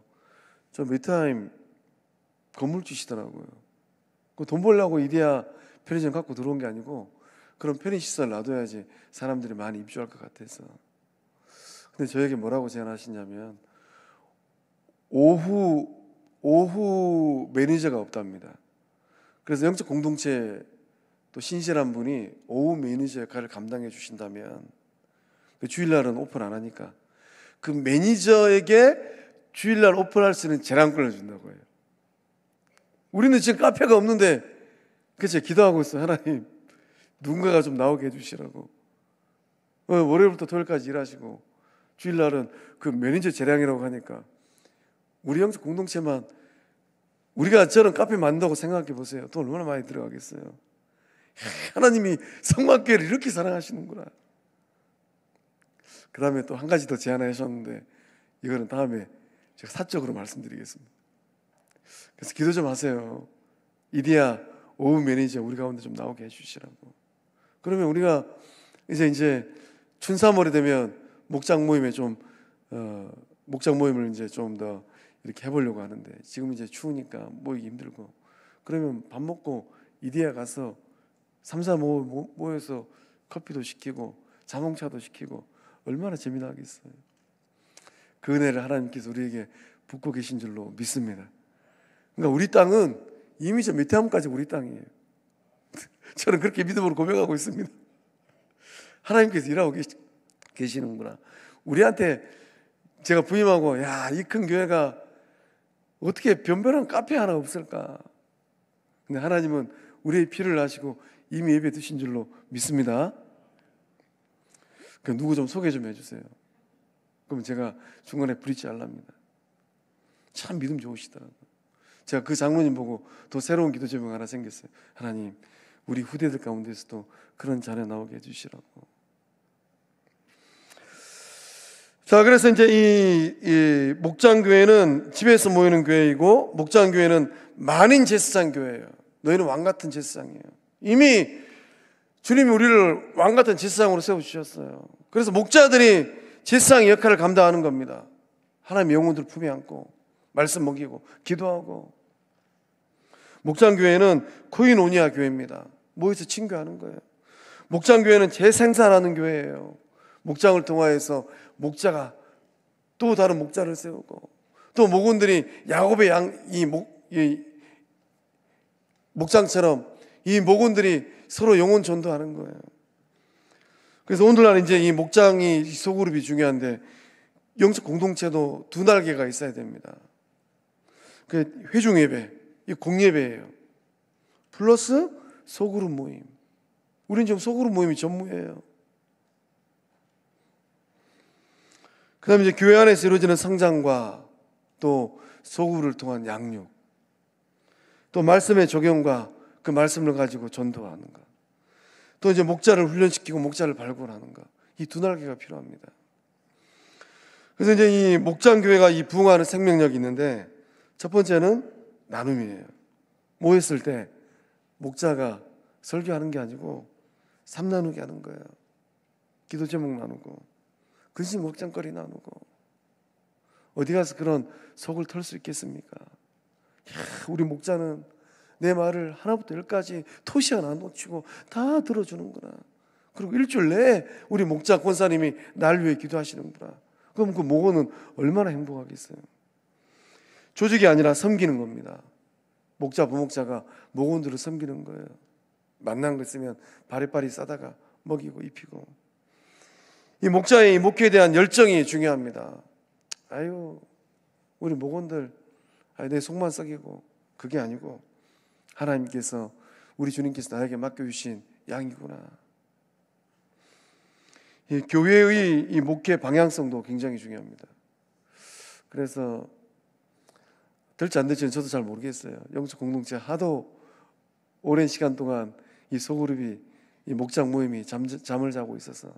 저 메타임 건물 주시더라고요. 돈 벌려고 이데아 편의점 갖고 들어온 게 아니고 그런 편의시설 놔둬야지 사람들이 많이 입주할 것 같아서. 근데 저에게 뭐라고 제안하시냐면 오후 매니저가 없답니다. 그래서 영적 공동체 또 신실한 분이 오후 매니저 역할을 감당해 주신다면, 그 주일날은 오픈 안 하니까 그 매니저에게 주일날 오픈할 수 있는 재량권을 준다고 해요. 우리는 지금 카페가 없는데 그래서 기도하고 있어요. 하나님, 누군가가 좀 나오게 해주시라고. 월요일부터 토요일까지 일하시고 주일날은 그 매니저 재량이라고 하니까 우리 영적 공동체만, 우리가 저런 카페 만든다고 생각해 보세요. 돈 얼마나 많이 들어가겠어요. 하나님이 성막교회를 이렇게 사랑하시는구나. 그 다음에 또 한 가지 더 제안하셨는데 이거는 다음에 제가 사적으로 말씀드리겠습니다. 그래서 기도 좀 하세요. 이데아 오후 매니저 우리 가운데 좀 나오게 해주시라고. 그러면 우리가 이제 춘삼월이 되면 목장 모임을 이제 좀 더 이렇게 해보려고 하는데, 지금 이제 추우니까 모이기 힘들고, 그러면 밥 먹고 이데아 가서 3, 4 모여서 커피도 시키고 자몽차도 시키고 얼마나 재미나겠어요. 그 은혜를 하나님께서 우리에게 붓고 계신 줄로 믿습니다. 그러니까 우리 땅은 이미 저 메테함까지 우리 땅이에요. 저는 그렇게 믿음으로 고백하고 있습니다. 하나님께서 일하고 계시는구나. 우리한테 제가 부임하고, 야, 이 큰 교회가 어떻게 변변한 카페 하나 없을까? 근데 하나님은 우리의 피를 나시고 이미 예배 드신 줄로 믿습니다. 누구 좀 소개 좀 해주세요. 그럼 제가 중간에 브릿지 하랍니다. 참 믿음 좋으시더라고요. 제가 그 장로님 보고 더 새로운 기도 제목 하나 생겼어요. 하나님, 우리 후대들 가운데서도 그런 자녀 나오게 해주시라고. 자, 그래서 이제 이 목장교회는 집에서 모이는 교회이고, 목장교회는 만인 제사장 교회예요. 너희는 왕 같은 제사장이에요. 이미 주님이 우리를 왕 같은 제사장으로 세워주셨어요. 그래서 목자들이 제사장의 역할을 감당하는 겁니다. 하나님의 영혼들을 품에 안고 말씀 먹이고 기도하고. 목장교회는 코이노니아 교회입니다. 모여서 친교하는 거예요. 목장교회는 재생산하는 교회예요. 목장을 통하여서 목자가 또 다른 목자를 세우고, 또 목원들이 야곱의 목장처럼 이 목원들이 서로 영혼 전도하는 거예요. 그래서 오늘날 이제 이 목장이 소그룹이 중요한데, 영적 공동체도 두 날개가 있어야 됩니다. 그 회중 예배, 이 공예배예요. 플러스 소그룹 모임. 우리는 지금 소그룹 모임이 전무예요. 그다음에 이제 교회 안에서 이루어지는 성장과 또 소구를 통한 양육, 또 말씀의 적용과 그 말씀을 가지고 전도하는 것, 또 이제 목자를 훈련시키고 목자를 발굴하는 것, 이 두 날개가 필요합니다. 그래서 이제 이 목장교회가 이 부흥하는 생명력이 있는데, 첫 번째는 나눔이에요. 모였을 때 목자가 설교하는 게 아니고 삶 나누게 하는 거예요. 기도 제목 나누고 근심 걱정거리 나누고. 어디 가서 그런 속을 털 수 있겠습니까? 우리 목자는 내 말을 하나부터 열까지 토시 하나 안 놓치고 다 들어주는구나. 그리고 일주일 내에 우리 목자 권사님이 날 위해 기도하시는구나. 그럼 그 목원은 얼마나 행복하겠어요. 조직이 아니라 섬기는 겁니다. 목자 부목자가 목원들을 섬기는 거예요. 만난 거 있으면 바리바리 싸다가 먹이고 입히고. 이 목자의 이 목회에 대한 열정이 중요합니다. 아유, 우리 목원들 내 속만 썩이고, 그게 아니고 하나님께서, 우리 주님께서 나에게 맡겨주신 양이구나. 이 교회의 이 목회 방향성도 굉장히 중요합니다. 그래서 될지 안 될지는 저도 잘 모르겠어요. 영적 공동체 하도 오랜 시간 동안 이 소그룹이, 이 목장 모임이 잠을 자고 있어서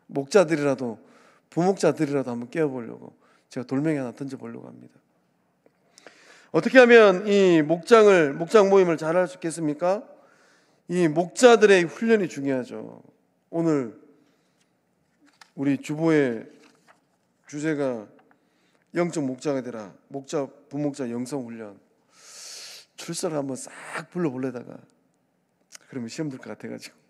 목자들이라도, 부목자들이라도 한번 깨워보려고 제가 돌멩이 하나 던져보려고 합니다. 어떻게 하면 이 목장 모임을 잘할 수 있겠습니까? 이 목자들의 훈련이 중요하죠. 오늘 우리 주보의 주제가 영적 목자가 되라, 목자 부목자 영성 훈련. 출사를 한번 싹 불러보려다가 그러면 시험 들 것 같아가지고.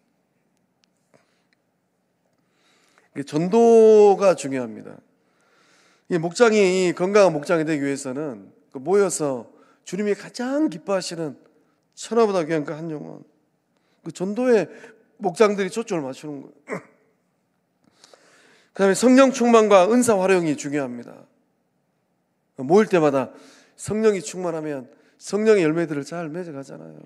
전도가 중요합니다. 이 목장이, 이 건강한 목장이 되기 위해서는 모여서 주님이 가장 기뻐하시는 천하보다 귀한 그 한 영혼, 그 전도에 목장들이 초점을 맞추는 거예요. 그 다음에 성령 충만과 은사 활용이 중요합니다. 모일 때마다 성령이 충만하면 성령의 열매들을 잘 맺어가잖아요.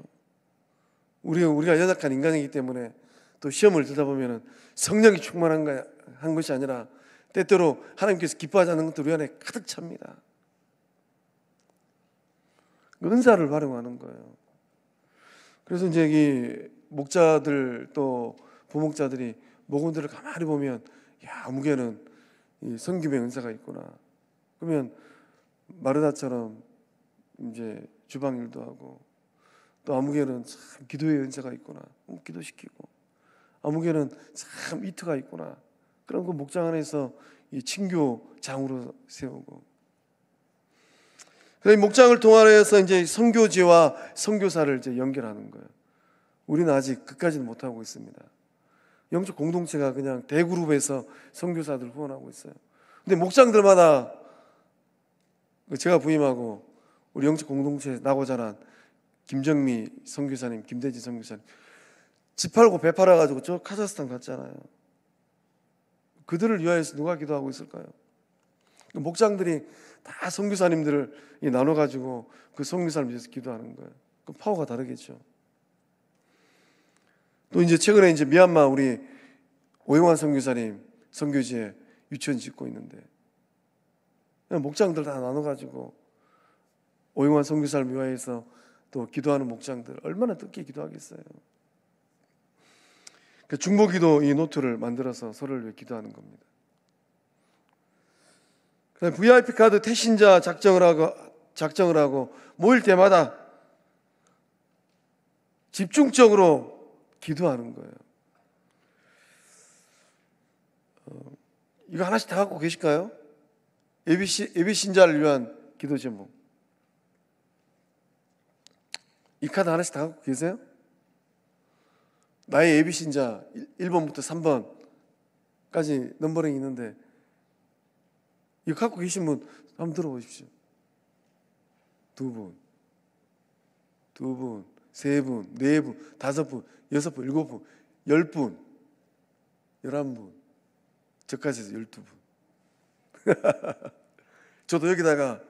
우리가 연약한 인간이기 때문에 또 시험을 들다 보면 성령이 충만한 것이 아니라 때때로 하나님께서 기뻐하지 않는 것들 우리 안에 가득 찹니다. 은사를 활용하는 거예요. 그래서 이제 이 목자들 또 부목자들이 목원들을 가만히 보면, 야, 아무개는 이 섬김의 은사가 있구나. 그러면 마르다처럼 이제 주방 일도 하고, 또 아무개는 참 기도의 은사가 있구나. 기도시키고, 아무개는 참 이트가 있구나. 그런 그 목장 안에서 이 친교장으로 세우고. 그래서 목장을 통해서 이제 선교지와 선교사를 이제 연결하는 거예요. 우리는 아직 그까지는 못 하고 있습니다. 영적 공동체가 그냥 대그룹에서 선교사들 후원하고 있어요. 근데 목장들마다, 제가 부임하고 우리 영적 공동체 나고 자란 김정미 선교사님, 김대지 선교사님, 집 팔고 배 팔아가지고 저 카자흐스탄 갔잖아요. 그들을 위하여서 누가 기도하고 있을까요? 목장들이 다 선교사님들을 나눠가지고 그 선교사를 위해서 기도하는 거예요. 그 파워가 다르겠죠. 또 이제 최근에 이제 미얀마 우리 오영환 선교사님 선교지에 유치원 짓고 있는데, 목장들 다 나눠가지고 오영환 선교사를 위하여서 또 기도하는 목장들 얼마나 뜻깊게 기도하겠어요. 중보기도 이 노트를 만들어서 서로를 위해 기도하는 겁니다. VIP 카드 태신자 작정을 하고 모일 때마다 집중적으로 기도하는 거예요. 이거 하나씩 다 갖고 계실까요? 예비 신자를 위한 기도 제목. 이 카드 하나씩 다 갖고 계세요? 나의 예비 신자 1번부터 3번까지 넘버링이 있는데, 이거 갖고 계신 분 한번 들어보십시오. 2분, 3분, 4분, 5분, 6분, 7분, 10분, 11분, 저까지 해서 12분. 저도 여기다가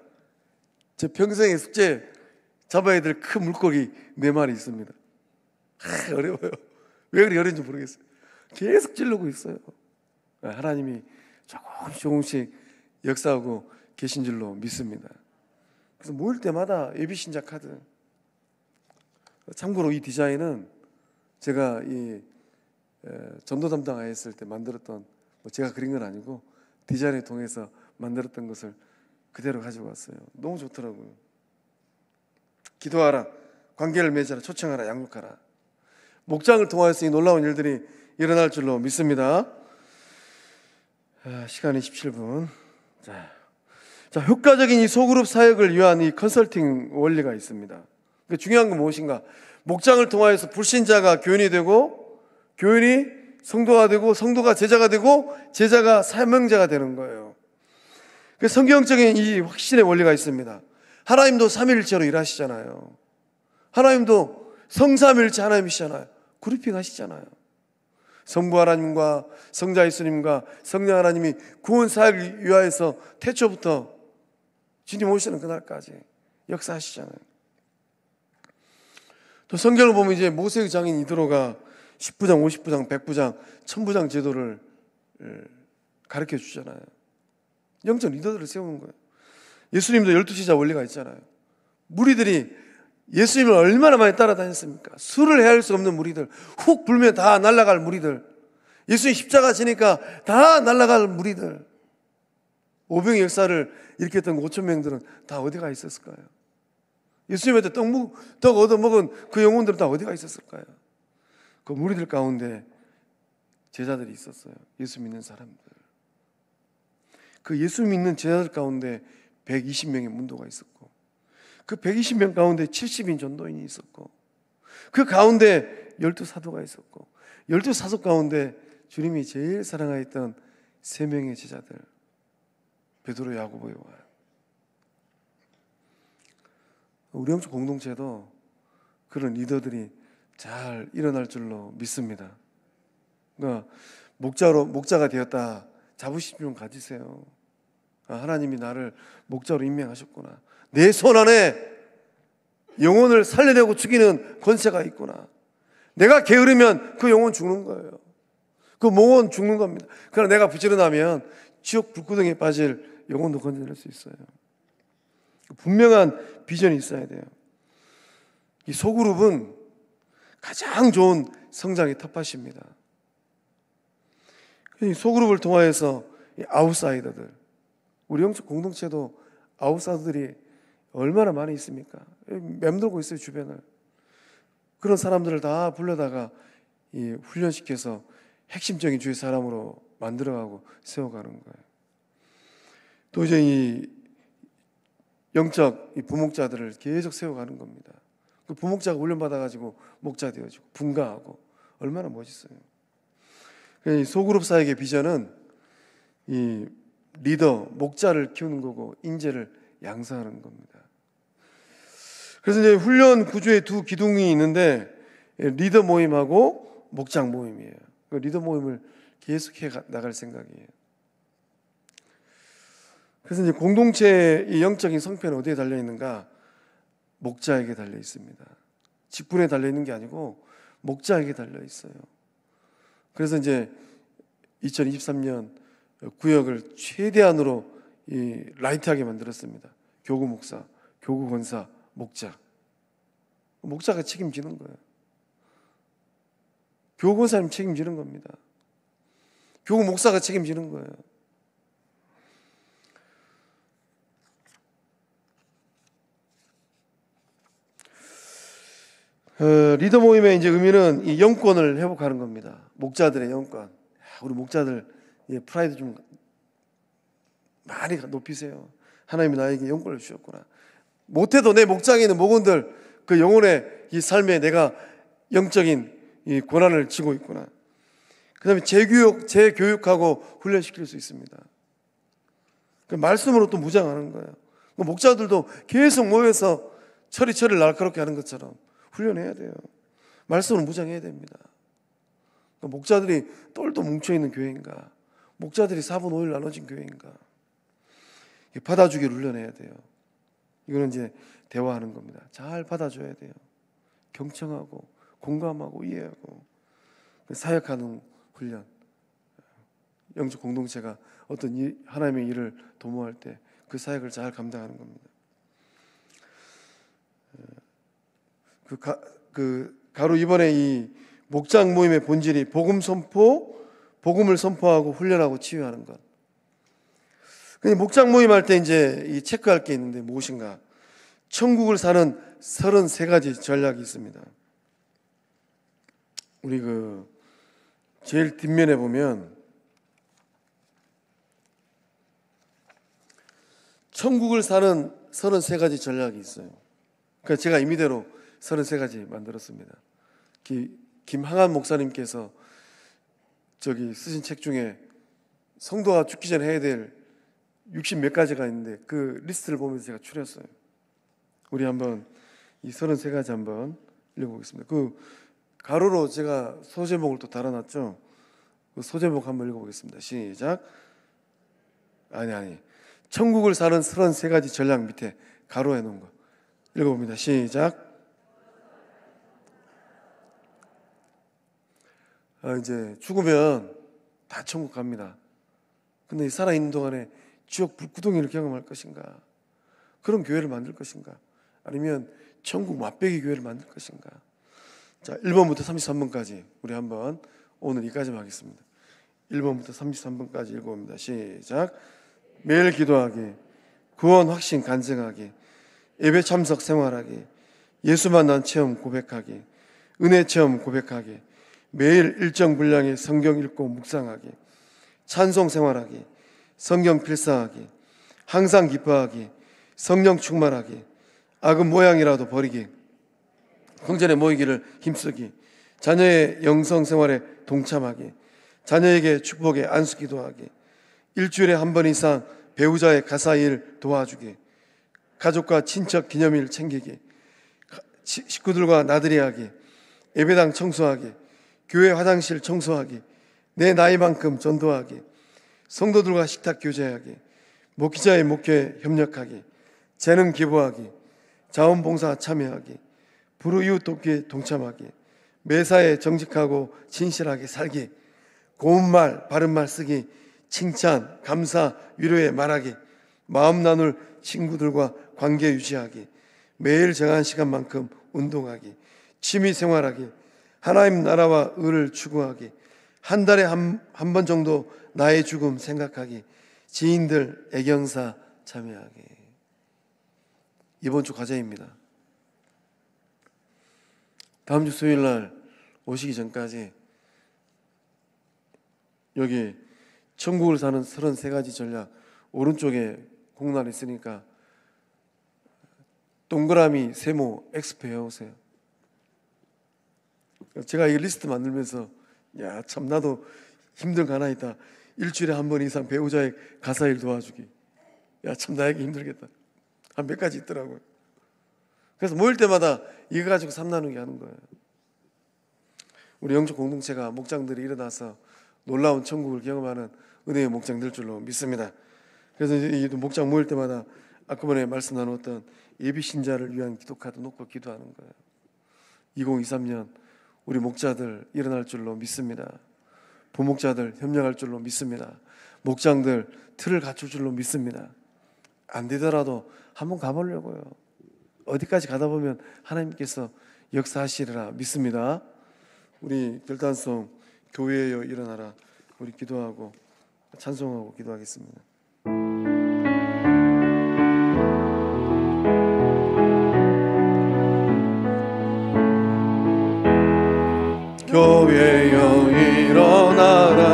제 평생의 숙제 잡아야 될 큰 물고기 4마리 있습니다. 어려워요. 왜 그리 어려운지 모르겠어요. 계속 찌르고 있어요. 하나님이 조금씩 역사하고 계신 줄로 믿습니다. 그래서 모일 때마다 예비신자 카드. 참고로 이 디자인은 제가 이 전도 담당하였을 때 만들었던, 제가 그린 건 아니고 디자인을 통해서 만들었던 것을 그대로 가지고 왔어요. 너무 좋더라고요. 기도하라, 관계를 맺어라, 초청하라, 양육하라. 목장을 통하여서 이 놀라운 일들이 일어날 줄로 믿습니다. 시간이 17분. 자, 효과적인 이 소그룹 사역을 위한 이 컨설팅 원리가 있습니다. 중요한 건 무엇인가? 목장을 통하여서 불신자가 교인이 되고, 교인이 성도가 되고, 성도가 제자가 되고, 제자가 사명자가 되는 거예요. 성경적인 이 확신의 원리가 있습니다. 하나님도 삼위일체로 일하시잖아요. 하나님도 성삼위일체 하나님이시잖아요. 그룹핑 하시잖아요. 성부 하나님과 성자 예수님과 성령 하나님이 구원 사역을 위하여서 태초부터 주님 오시는 그날까지 역사하시잖아요. 또 성경을 보면 이제 모세의 장인 이드로가 10부장, 50부장, 100부장, 1000부장 제도를 가르쳐 주잖아요. 영적 리더들을 세우는 거예요. 예수님도 12제자 원리가 있잖아요. 무리들이 예수님을 얼마나 많이 따라다녔습니까? 수를 헤아릴 수 없는 무리들, 훅 불면 다 날아갈 무리들, 예수님 십자가 지니까 다 날아갈 무리들, 오병의 역사를 일으켰던 5,000명들은 다 어디가 있었을까요? 예수님한테 떡 얻어먹은 그 영혼들은 다 어디가 있었을까요? 그 무리들 가운데 제자들이 있었어요. 예수 믿는 사람들. 그 예수 믿는 제자들 가운데 120명의 문도가 있었고, 그 120명 가운데 70인 전도인이 있었고, 그 가운데 12사도가 있었고, 12사도 가운데 주님이 제일 사랑하였던 3명의 제자들, 베드로, 야고보, 요한. 우리 영적 공동체도 그런 리더들이 잘 일어날 줄로 믿습니다. 그러니까 목자가 되었다, 자부심 좀 가지세요. 하나님이 나를 목자로 임명하셨구나. 내 손 안에 영혼을 살려내고 죽이는 권세가 있구나. 내가 게으르면 그 영혼 죽는 거예요. 그 영혼 죽는 겁니다. 그러나 내가 부지런하면 지옥 불구덩이에 빠질 영혼도 건져낼 수 있어요. 분명한 비전이 있어야 돼요. 이 소그룹은 가장 좋은 성장의 텃밭입니다. 이 소그룹을 통하여서 이 아웃사이더들, 우리 영적 공동체도 아웃사이더들이 얼마나 많이 있습니까? 맴돌고 있어요, 주변을. 그런 사람들을 다 불러다가 이 훈련시켜서 핵심적인 주의 사람으로 만들어가고 세워가는 거예요. 또 이제 이 영적 이 부목자들을 계속 세워가는 겁니다. 그 부목자가 훈련받아가지고 목자 되어지고 분가하고, 얼마나 멋있어요. 이 소그룹 사역의 비전은 이 리더, 목자를 키우는 거고, 인재를 양성하는 겁니다. 그래서 이제 훈련 구조에 두 기둥이 있는데, 리더 모임하고 목장 모임이에요. 그 리더 모임을 계속해 나갈 생각이에요. 그래서 이제 공동체의 영적인 성패는 어디에 달려 있는가? 목자에게 달려 있습니다. 직분에 달려 있는 게 아니고 목자에게 달려 있어요. 그래서 이제 2023년 구역을 최대한으로 이 라이트하게 만들었습니다. 교구 목사, 교구 권사, 목자. 목자가 책임지는 거예요. 교구 권사님 책임지는 겁니다. 교구 목사가 책임지는 거예요. 리더 모임의 이제 의미는 이 영권을 회복하는 겁니다. 목자들의 영권. 우리 목자들 프라이드 좀 많이 높이세요. 하나님이 나에게 영권을 주셨구나. 못해도 내 목장에 있는 목원들 그 영혼의 이 삶에 내가 영적인 이 권한을 쥐고 있구나. 그 다음에 재교육하고 훈련시킬 수 있습니다. 그 말씀으로 또 무장하는 거예요. 목자들도 계속 모여서 처리를 날카롭게 하는 것처럼 훈련해야 돼요. 말씀으로 무장해야 됩니다. 목자들이 똘똘 뭉쳐있는 교회인가, 목자들이 4분 5일 나눠진 교회인가, 받아주기를 훈련해야 돼요. 이거는 이제 대화하는 겁니다. 잘 받아줘야 돼요. 경청하고 공감하고 이해하고 사역하는 훈련, 영적 공동체가 어떤 하나님의 일을 도모할 때 그 사역을 잘 감당하는 겁니다. 가로 이번에 이 목장 모임의 본질이 복음을 선포하고 훈련하고 치유하는 것. 근데 목장 모임할 때 이제 이 체크할 게 있는데 무엇인가? 천국을 사는 33가지 전략이 있습니다. 우리 제일 뒷면에 보면 천국을 사는 33가지 전략이 있어요. 그러니까 제가 임의대로 33가지 만들었습니다. 김항한 목사님께서 쓰신 책 중에 성도가 죽기 전에 해야 될 60 몇 가지가 있는데 그 리스트를 보면서 제가 추렸어요. 우리 한번 이 33가지 한번 읽어보겠습니다. 가로로 제가 소제목을 또 달아놨죠. 그 소제목 한번 읽어보겠습니다. 시작. 천국을 사는 33가지 전략 밑에 가로해 놓은 거 읽어봅니다. 시작. 이제 죽으면 다 천국 갑니다. 근데 살아있는 동안에 지옥 불구덩이를 경험할 것인가? 그런 교회를 만들 것인가? 아니면 천국 맛배기 교회를 만들 것인가? 자, 1번부터 33번까지 우리 한번 오늘 이까지만 하겠습니다. 1번부터 33번까지 읽어봅니다. 시작. 매일 기도하기, 구원 확신 간증하기, 예배 참석 생활하기, 예수 만난 체험 고백하기, 은혜 체험 고백하기, 매일 일정 분량의 성경 읽고 묵상하기, 찬송 생활하기, 성경 필사하기, 항상 기뻐하기, 성령 충만하기, 악은 모양이라도 버리기, 성전에 모이기를 힘쓰기, 자녀의 영성 생활에 동참하기, 자녀에게 축복의 안수 기도하기, 일주일에 한 번 이상 배우자의 가사일 도와주기, 가족과 친척 기념일 챙기기, 식구들과 나들이 하기, 예배당 청소하기, 교회 화장실 청소하기, 내 나이만큼 전도하기, 성도들과 식탁 교제하기, 목회자의 목회에 협력하기, 재능 기부하기, 자원봉사 참여하기, 불우이웃 돕기에 동참하기, 매사에 정직하고 진실하게 살기, 고운말 바른말 쓰기, 칭찬, 감사, 위로의 말하기, 마음 나눌 친구들과 관계 유지하기, 매일 정한 시간만큼 운동하기, 취미 생활하기, 하나님 나라와 의를 추구하기, 한 달에 한 번 정도 나의 죽음 생각하기, 지인들 애경사 참여하기. 이번 주 과제입니다. 다음 주 수요일 날 오시기 전까지 여기 천국을 사는 33가지 전략 오른쪽에 공란 있으니까 동그라미 세모 X 배워오세요. 제가 이 리스트 만들면서 참 나도 힘든 거 하나 있다. 일주일에 한 번 이상 배우자의 가사일 도와주기. 참 나에게 힘들겠다. 한 몇 가지 있더라고요. 그래서 모일 때마다 이거 가지고 삶 나누기 하는 거예요. 우리 영적 공동체가 목장들이 일어나서 놀라운 천국을 경험하는 은혜의 목장 될 줄로 믿습니다. 그래서 이 목장 모일 때마다 아까 전에 말씀 나눴던 예비 신자를 위한 기도카드 놓고 기도하는 거예요. 2023년 우리 목자들 일어날 줄로 믿습니다. 부목자들 협력할 줄로 믿습니다. 목장들 틀을 갖출 줄로 믿습니다. 안 되더라도 한번 가보려고요. 어디까지 가다 보면 하나님께서 역사하시리라 믿습니다. 우리 결단성 교회여 일어나라. 우리 기도하고 찬송하고 기도하겠습니다. 교회여 일어나라.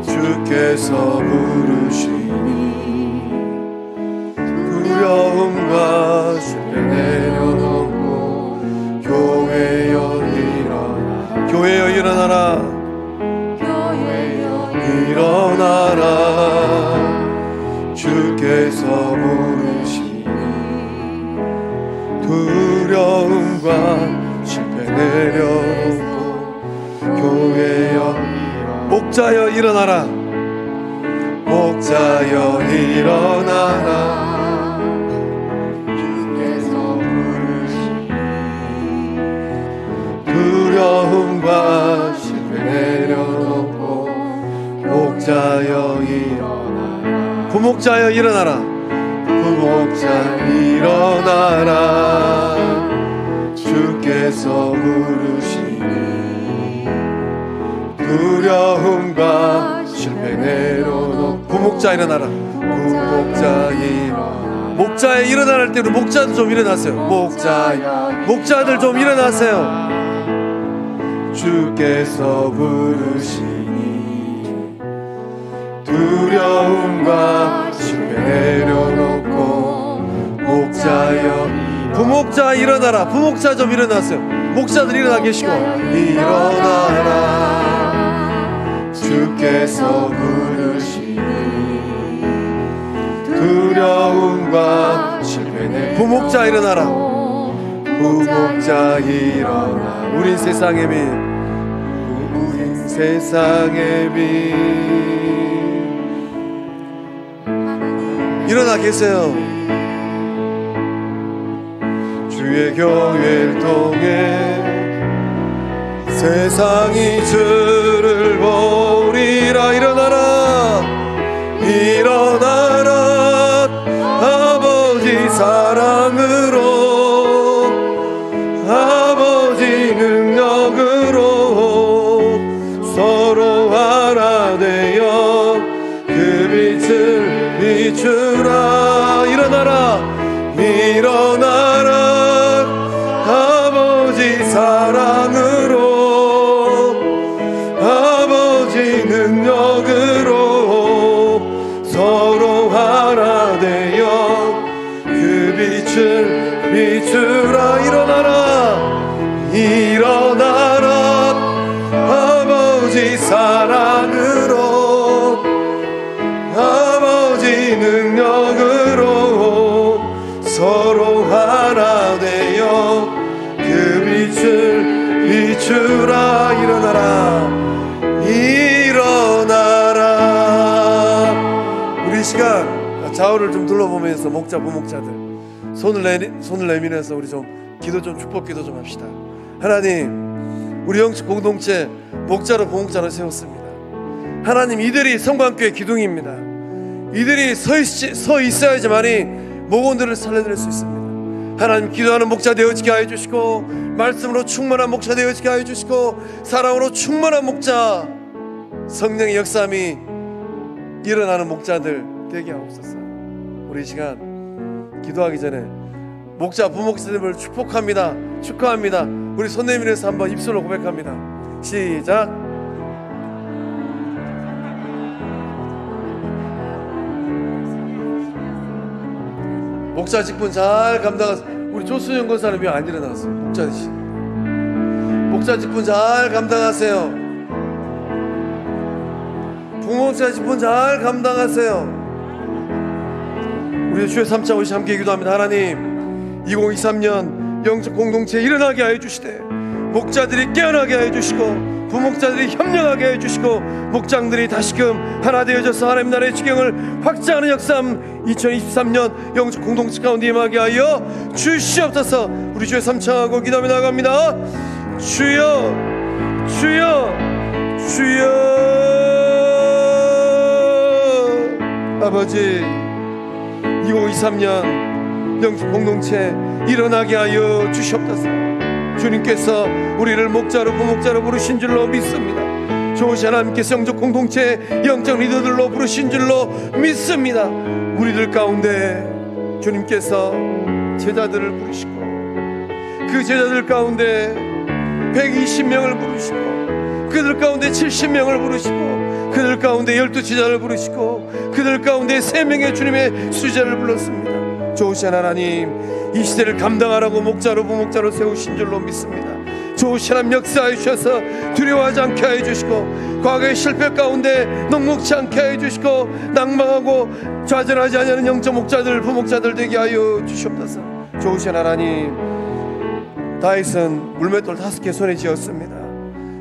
주께서 부르시니 두려움과 실패 내려놓고 교회여 일어나라. 교회여 일어나라. 교회여 일어나라. 주께서 부르시니 두려움과 실패 내려놓고 교회여 목자여 일어나라. 목자여 일어나라. 주께서 부르시니 두려움과 실패 내려놓고 부목자여 일어나라. 부목자 일어나라. 주께서 부르시니 두려움과 실패 내려놓고. 부목자 일어나라. 부목자 일어나라. 목자에 일어날 때 우리 목자들 좀 일어나세요. 목자들 좀 일어나세요. 주께서 부르시니 두려움과 실패 내려놓고. 목자여 부목자 일어나라. 부목자 좀 일어나세요. 목자들 일어나 계시고. 일어나라. 주께서 부르시니 두려움과 실패 내. 부목자 일어나라. 부목자 일어나. 우린 세상의 빛. 우린 세상의 빛. 일어나 계세요. 주의 교회를 통해 세상이 주를 보리라. 일어나라. 일어나라. 아버지 사랑으로, 아버지 능력으로 서로 하나 되어 그 빛을 비추라. 일어나라. 일어나라. 아버지 사랑으로, 아버지 능력으로 서로 하나 되어 그 빛을 비추라. 일어나라. 일어나라. 아버지 사랑으로, 아버지 능력으로 서로 하나 되어 그 빛을 비추라. 일어나라. 일어나라. 우리 시간 좌우를 좀 둘러보면서 목자 부목자들 손을 내밀어서 우리 좀 기도 좀 축복 기도 좀 합시다. 하나님, 우리 영적 공동체 목자로 부목자로 세웠습니다. 하나님, 이들이 성광교회 기둥입니다. 이들이 서 있어야지만이 목원들을 살려드릴 수 있습니다. 하나님, 기도하는 목자 되어지게 하여 주시고, 말씀으로 충만한 목자 되어지게 하여 주시고, 사랑으로 충만한 목자, 성령의 역사함이 일어나는 목자들 되게 하옵소서. 우리 시간 기도하기 전에 목자 부목자님을 축복합니다. 축하합니다. 우리 손 내밀어서 한번 입술로 고백합니다. 시작. 목자 직분 잘 감당하세요. 우리 조수영 권사님 왜 안 일어나세요? 목자 되시. 목자 직분 잘 감당하세요. 부목자 직분 잘 감당하세요. 우리 주의 3차 오시 함께 기도합니다. 하나님, 2023년 영적 공동체 일어나게 하여 주시되, 목자들이 깨어나게 하여 주시고, 부목자들이 협력하게 하여 주시고, 목장들이 다시금 하나 되어져서 하나님 나라의 지경을 확장하는 역삼 2023년 영적 공동체 가운데 임하게 하여 주시옵소서. 우리 주의 3차하고 기도하며 나갑니다. 주여, 주여, 주여. 아버지, 2023년 영적 공동체 일어나게 하여 주시옵소서. 주님께서 우리를 목자로 부목자로 부르신 줄로 믿습니다. 좋으신 하나님께서 영적 공동체 영적 리더들로 부르신 줄로 믿습니다. 우리들 가운데 주님께서 제자들을 부르시고, 그 제자들 가운데 120명을 부르시고, 그들 가운데 70명을 부르시고, 그들 가운데 12제자를 부르시고, 그들 가운데 3명의 주님의 수제자를 불렀습니다. 좋으신 하나님, 이 시대를 감당하라고 목자로 부목자로 세우신 줄로 믿습니다. 좋으신 하나님, 역사해 주셔서 두려워하지 않게 하여 주시고, 과거의 실패 가운데 녹록지 않게 하여 주시고, 낭망하고 좌절하지 않는 영적 목자들 부목자들 되게 하여 주시옵소서. 좋으신 하나님, 다윗은 물맷돌 5개 손에 쥐었습니다.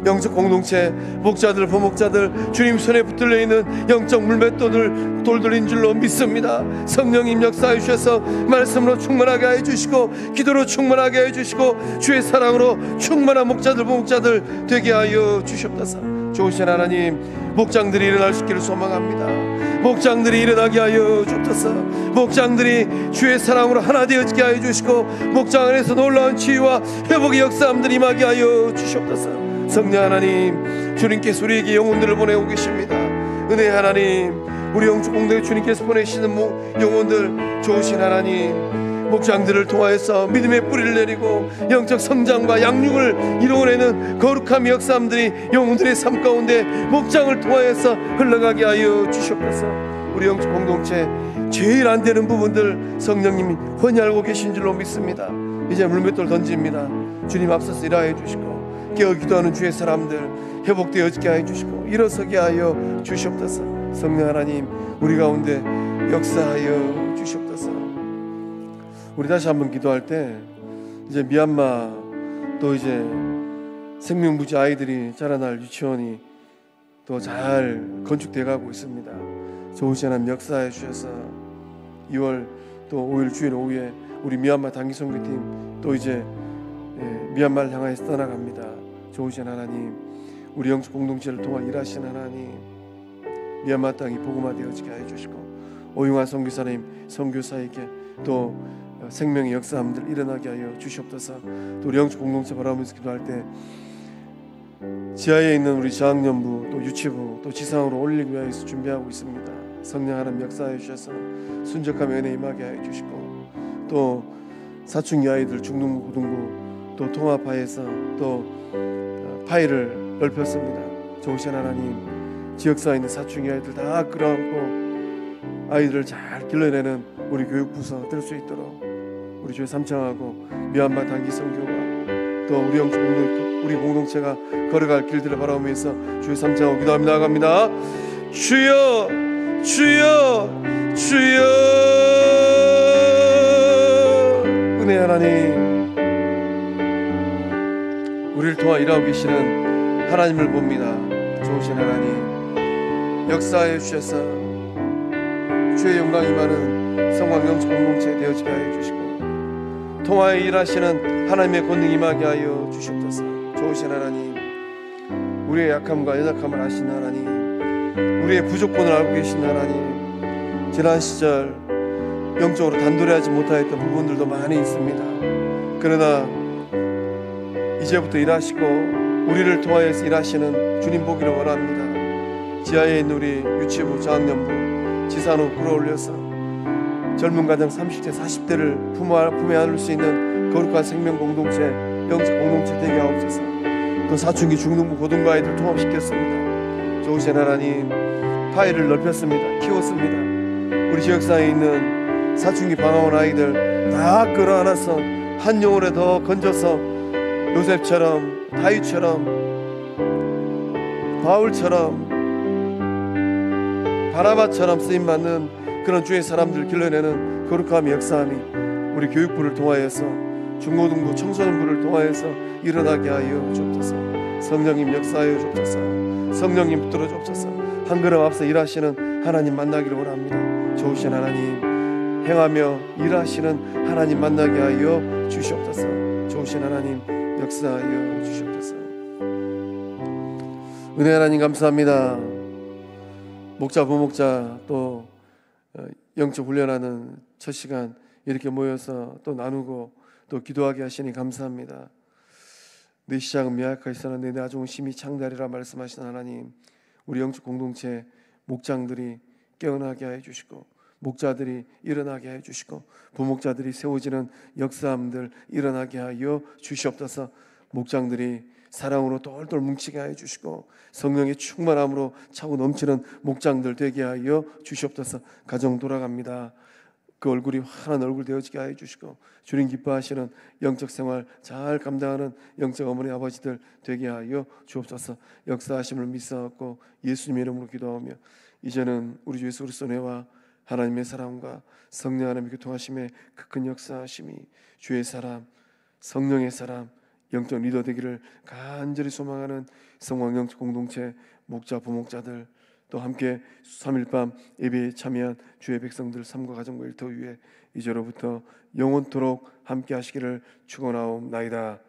영적 공동체 목자들 부목자들 주님 손에 붙들려 있는 영적 물맷돌들인 줄로 믿습니다. 성령님 역사해 주셔서 말씀으로 충만하게 해 주시고, 기도로 충만하게 해 주시고, 주의 사랑으로 충만한 목자들 부목자들 되게 하여 주시옵소서. 좋으신 하나님, 목장들이 일어날 수 있기를 소망합니다. 목장들이 일어나게 하여 주옵소서. 목장들이 주의 사랑으로 하나 되어지게 하여 주시고, 목장 안에서 놀라운 치유와 회복의 역사함들이 임하게 하여 주시옵소서. 성령 하나님, 주님께서 우리에게 영혼들을 보내고 계십니다. 은혜 하나님, 우리 영적 공동체 주님께서 보내시는 영혼들, 좋으신 하나님, 목장들을 통하여서 믿음의 뿌리를 내리고 영적 성장과 양육을 이루어내는 거룩함의 역사함들이 영혼들의 삶 가운데 목장을 통하여서 흘러가게 하여 주시옵소서. 우리 영적 공동체 제일 안 되는 부분들 성령님이 훤히 알고 계신 줄로 믿습니다. 이제 물맷돌 던집니다. 주님 앞서서 일하여 주시고, 깨어 기도하는 주의 사람들 회복되어지게 하여 주시고, 일어서게 하여 주시옵소서. 성령 하나님, 우리 가운데 역사하여 주시옵소서. 우리 다시 한번 기도할 때, 이제 미얀마 또 이제 생명부지 아이들이 자라날 유치원이 또 잘 건축돼 가고 있습니다. 좋으신 하나님 역사해 주셔서 2월 또 5일 주일 오후에 우리 미얀마 단기 선교팀 또 이제 미얀마를 향하여 떠나갑니다. 좋으신 하나님, 우리 영적 공동체를 통해 일하시는 하나님, 미얀마 땅이 복음화되어지게 해 주시고, 오용환 선교사님 선교사에게 또 생명의 역사함들 일어나게 하여 주시옵소서. 또 우리 영적 공동체 바라보면서 기도할 때 지하에 있는 우리 저학년부 또 유치부 또 지상으로 올리기 위해서 준비하고 있습니다. 성령 하나님 역사해 주셔서 순적함의 은혜 임하게 하여 주시고, 또 사춘기 아이들 중등부 고등부 또 통합하여서 또 파일을 넓혔습니다. 좋으신 하나님, 지역사에 있는 사춘기 아이들 다 끌어안고 아이들을 잘 길러내는 우리 교육부서 될 수 있도록 우리 주의 삼창하고 미얀마 단기 선교와 또 우리 영적 우리 공동체가 걸어갈 길들을 바라보면서 주의 삼창하고 기도합니다. 나아갑니다. 주여, 주여, 주여. 은혜 하나님, 우리를 도와 일하고 계시는 하나님을 봅니다. 좋으신 하나님, 역사해 주셔서 주의 영광이 많은 성광영적 공동체 되어지게 하여 주시고, 통하여 일하시는 하나님의 권능 임하게 하여 주시옵소서. 좋으신 하나님, 우리의 약함과 연약함을 아시는 하나님, 우리의 부족분을 알고 계신 하나님, 지난 시절 영적으로 단도리하지 못하였던 부분들도 많이 있습니다. 그러나 이제부터 일하시고 우리를 통하여서 일하시는 주님 보기를 원합니다. 지하에 있는 우리 유치부, 저학년부, 지산으로 끌어올려서 젊은 가정 30대, 40대를 품에 안을 수 있는 거룩한 생명 공동체, 영적 공동체 되게 하옵소서. 또 사춘기, 중등부, 고등부 아이들 통합시켰습니다. 좋으신 하나님, 파일을 넓혔습니다. 키웠습니다. 우리 지역사에 있는 사춘기 방황원 아이들 다 끌어안아서 한 영혼에 더 건져서 요셉처럼, 다윗처럼, 바울처럼, 바나바처럼 쓰임받는 그런 주의 사람들을 길러내는 거룩함의 역사함이 우리 교육부를 통하여서 중고등부, 청소년부를 통하여서 일어나게 하여 주옵소서. 성령님 역사하여 주옵소서. 성령님 붙들어 주옵소서. 한 걸음 앞서 일하시는 하나님 만나기를 원합니다. 좋으신 하나님, 행하며 일하시는 하나님 만나게 하여 주시옵소서. 좋으신 하나님 역사하여 주시옵소서. 은혜 하나님 감사합니다. 목자, 부목자 또 영적 훈련하는 첫 시간 이렇게 모여서 또 나누고 또 기도하게 하시니 감사합니다. 내 시작은 미약하시나 내 나중은 심히 창대하리라 말씀하신 하나님, 우리 영적 공동체 목장들이 깨어나게 하여 주시고, 목자들이 일어나게 하여 주시고, 부목자들이 세워지는 역사함들 일어나게 하여 주시옵소서. 목장들이 사랑으로 똘똘 뭉치게 하여 주시고, 성령의 충만함으로 차고 넘치는 목장들 되게 하여 주시옵소서. 가정 돌아갑니다. 그 얼굴이 환한 얼굴 되어지게 하여 주시고, 주님 기뻐하시는 영적 생활 잘 감당하는 영적 어머니 아버지들 되게 하여 주옵소서. 역사하심을 믿사옵고 예수님의 이름으로 기도하며, 이제는 우리 주 예수 그리스도의 은혜와 하나님의 사랑과 성령 하나님의 교통하심의 그 큰 역사하심이 주의 사람, 성령의 사람, 영적 리더 되기를 간절히 소망하는 성광영적 공동체 목자, 부목자들, 또 함께 3일 밤 예배에 참여한 주의 백성들 삶과 가정과 일터 위에 이제로부터 영원토록 함께 하시기를 축원하옵나이다.